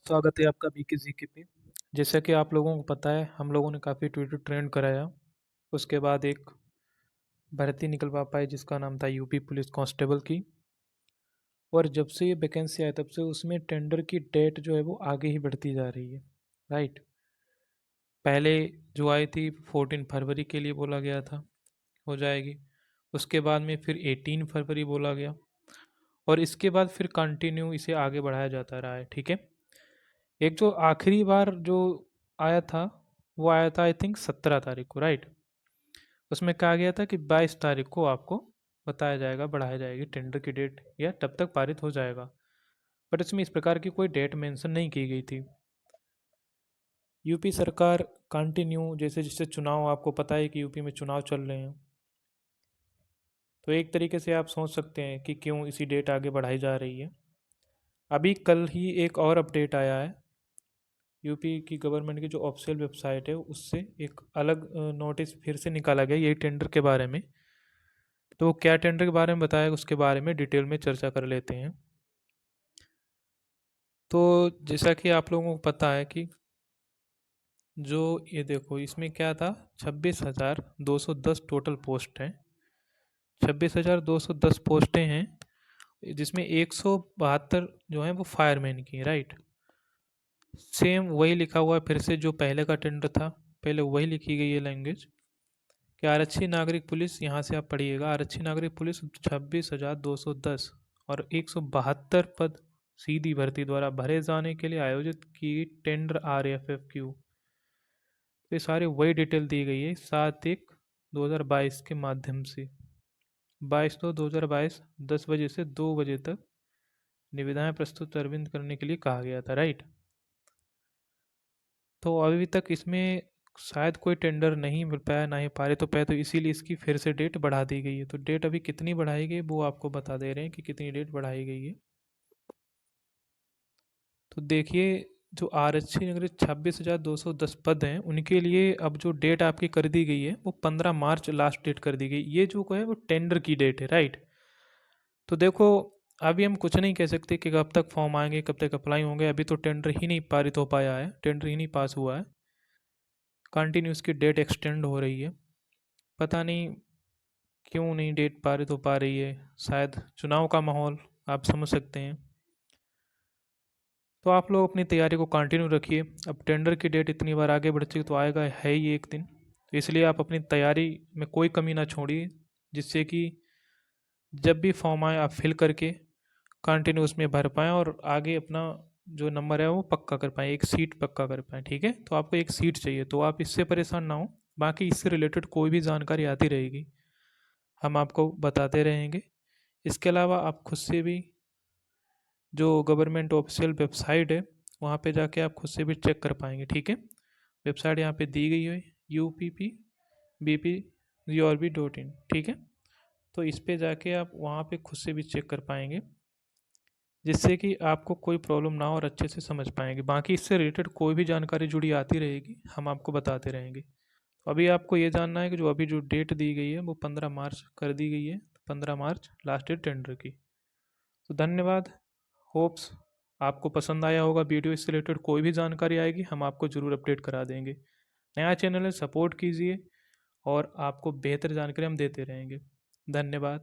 स्वागत है आपका बीके जीके पे। जैसा कि आप लोगों को पता है, हम लोगों ने काफ़ी ट्विटर ट्रेंड कराया। उसके बाद एक भर्ती निकल पाई जिसका नाम था यूपी पुलिस कांस्टेबल की। और जब से ये वैकेंसी आया तब से उसमें टेंडर की डेट जो है वो आगे ही बढ़ती जा रही है। राइट। पहले जो आई थी 14 फरवरी के लिए बोला गया था हो जाएगी। उसके बाद में फिर 18 फरवरी बोला गया। और इसके बाद फिर कंटिन्यू इसे आगे बढ़ाया जाता रहा है। ठीक है। एक जो आखिरी बार जो आया था वो आया था आई थिंक 17 तारीख को। राइट। उसमें कहा गया था कि 22 तारीख को आपको बताया जाएगा, बढ़ाया जाएगी टेंडर की डेट या तब तक पारित हो जाएगा। बट इसमें इस प्रकार की कोई डेट मेंशन नहीं की गई थी। यूपी सरकार कंटिन्यू जैसे जैसे चुनाव, आपको पता है कि यूपी में चुनाव चल रहे हैं, तो एक तरीके से आप सोच सकते हैं कि क्यों इसी डेट आगे बढ़ाई जा रही है। अभी कल ही एक और अपडेट आया है। यूपी की गवर्नमेंट की जो ऑफिशियल वेबसाइट है उससे एक अलग नोटिस फिर से निकाला गया यही टेंडर के बारे में। तो वो क्या टेंडर के बारे में बताया उसके बारे में डिटेल में चर्चा कर लेते हैं। तो जैसा कि आप लोगों को पता है कि जो ये देखो इसमें क्या था, 26,210 टोटल पोस्ट हैं। 26,210 पोस्टें हैं जिसमें 172 जो हैं वो फायरमैन की हैं। राइट। सेम वही लिखा हुआ है फिर से जो पहले का टेंडर था, पहले वही लिखी गई है लैंग्वेज कि आरक्षी नागरिक पुलिस। यहाँ से आप पढ़िएगा, आरक्षी नागरिक पुलिस 26,210 और 172 पद सीधी भर्ती द्वारा भरे जाने के लिए आयोजित की टेंडर RFFQ। तो ये सारे वही डिटेल दी गई है 7/1/2022 के माध्यम से। 22/2/2022 10 बजे से 2 बजे तक निविदाएं प्रस्तुत अरविंद करने के लिए कहा गया था। राइट। तो अभी तक इसमें शायद कोई टेंडर नहीं मिल पाया, ना ही पारित हो पाया, तो इसीलिए इसकी फिर से डेट बढ़ा दी गई है। तो डेट अभी कितनी बढ़ाई गई वो आपको बता दे रहे हैं कि कितनी डेट बढ़ाई गई है। तो देखिए, जो आरक्षी नगरी 26,210 पद हैं उनके लिए अब जो डेट आपकी कर दी गई है वो 15 मार्च लास्ट डेट कर दी गई। ये जो है वो टेंडर की डेट है। राइट। तो देखो, अभी हम कुछ नहीं कह सकते कि कब तक फॉर्म आएंगे, कब तक अप्लाई होंगे। अभी तो टेंडर ही नहीं पारित हो पाया है, टेंडर ही नहीं पास हुआ है। कंटिन्यू इसकी डेट एक्सटेंड हो रही है। पता नहीं क्यों नहीं डेट पारित हो पा रही है। शायद चुनाव का माहौल, आप समझ सकते हैं। तो आप लोग अपनी तैयारी को कंटिन्यू रखिए। अब टेंडर की डेट इतनी बार आगे बढ़ चुकी तो आएगा है ही एक दिन, तो इसलिए आप अपनी तैयारी में कोई कमी ना छोड़िए, जिससे कि जब भी फॉर्म आए आप फिल करके कंटिन्यू उसमें भर पाएँ और आगे अपना जो नंबर है वो पक्का कर पाएँ, एक सीट पक्का कर पाएँ। ठीक है। तो आपको एक सीट चाहिए, तो आप इससे परेशान ना हो। बाकी इससे रिलेटेड कोई भी जानकारी आती रहेगी हम आपको बताते रहेंगे। इसके अलावा आप खुद से भी जो गवर्नमेंट ऑफिशियल वेबसाइट है वहाँ पे जाके आप खुद से भी चेक कर पाएंगे। ठीक है। वेबसाइट यहाँ पे दी गई है UPPBP.GOV.in। ठीक है। तो इस पे जाके आप वहाँ पे खुद से भी चेक कर पाएंगे, जिससे कि आपको कोई प्रॉब्लम ना हो और अच्छे से समझ पाएंगे। बाकी इससे रिलेटेड कोई भी जानकारी जुड़ी आती रहेगी हम आपको बताते रहेंगे। अभी आपको ये जानना है कि जो अभी जो डेट दी गई है वो 15 मार्च कर दी गई है। 15 मार्च लास्ट डेट टेंडर की। तो धन्यवाद। होप्स आपको पसंद आया होगा वीडियो। इससे रिलेटेड कोई भी जानकारी आएगी हम आपको ज़रूर अपडेट करा देंगे। नया चैनल है, सपोर्ट कीजिए और आपको बेहतर जानकारी हम देते रहेंगे। धन्यवाद।